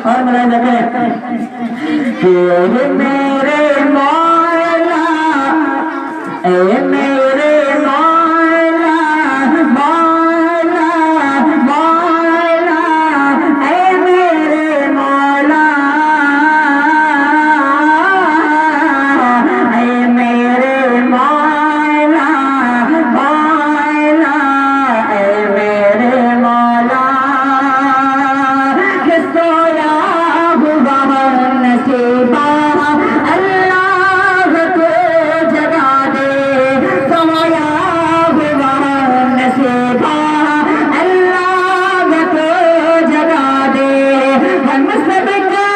और मनाए जाते कि मेरे मौला ए मेरे मौला मौला मौला ए मेरे मौला ए मेरे मौला मौला ए मेरे मौला कि सोया हुआ नसीबा अल्लाह को जगा दे, सोया हुआ नसीबा अल्लाह को जगा दे। हम सबका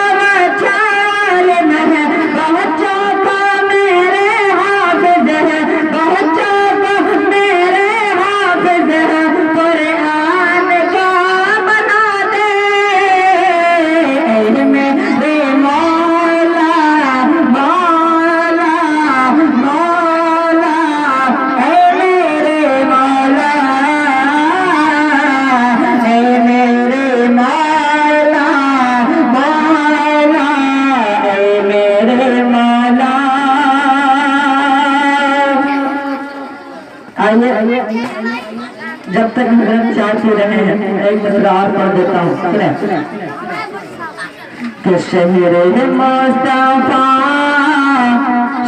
चाल है बच्चों का मेरे हाफिज है, बच्चों का मेरे हाफिज है, कुरान का बना दे मेरे मौला मौला मौला ए मेरे मौला ए मेरे मौला मौला ए मेरे मौला। आइए जब तक हम ग्रंथ चाहते रहे हैं एक मसला और पढ़ देता हूँ, सुने कि शहर मुस्तफा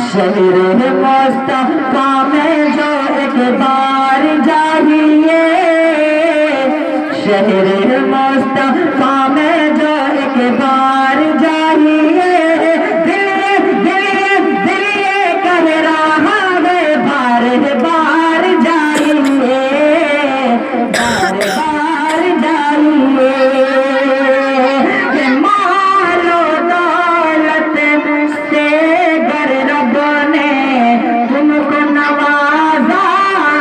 शहर मुस्तफा में जो एक बार जाइए, शहर मुस्तफा में जो एक बार जाइए, दिल ये कह रहा है बार बार जाइए, बार बार जाइए। कि मालो दौलत से गर रब ने तुमको नवाजा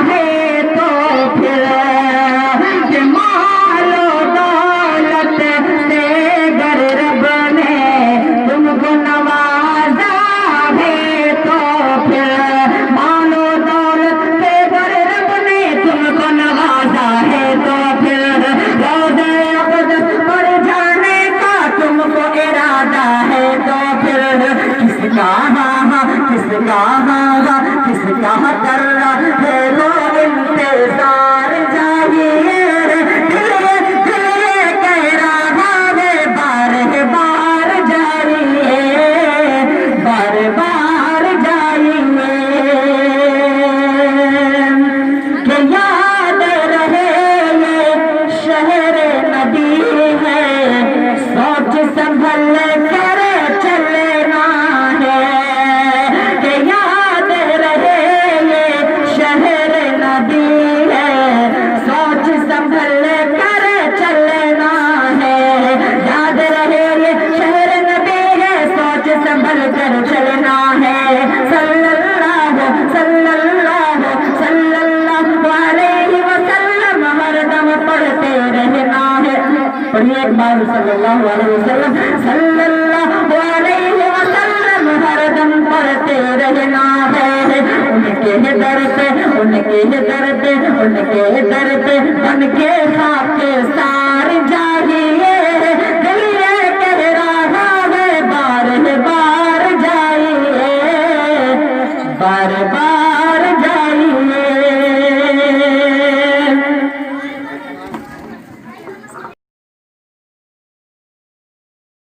है तो फिर, कि मालो दौलत से गर रब ने तुमको नवाजा है तो फिर, मालो दौलत से गर रब ने तुमको नवाजा है तो फिर, रोज़े अक़दस पर जाने का तुमको इरादा है तो फिर, किसका किसका कर रहे लो इंतजार जाइए, दिल ये कह रहा है बार बार जाइए। सल्लल्लाहु अलैहि वसल्लम हरदम पढ़ते रहना है। उनके दर पे उनके दर पे उनके दर पे बन के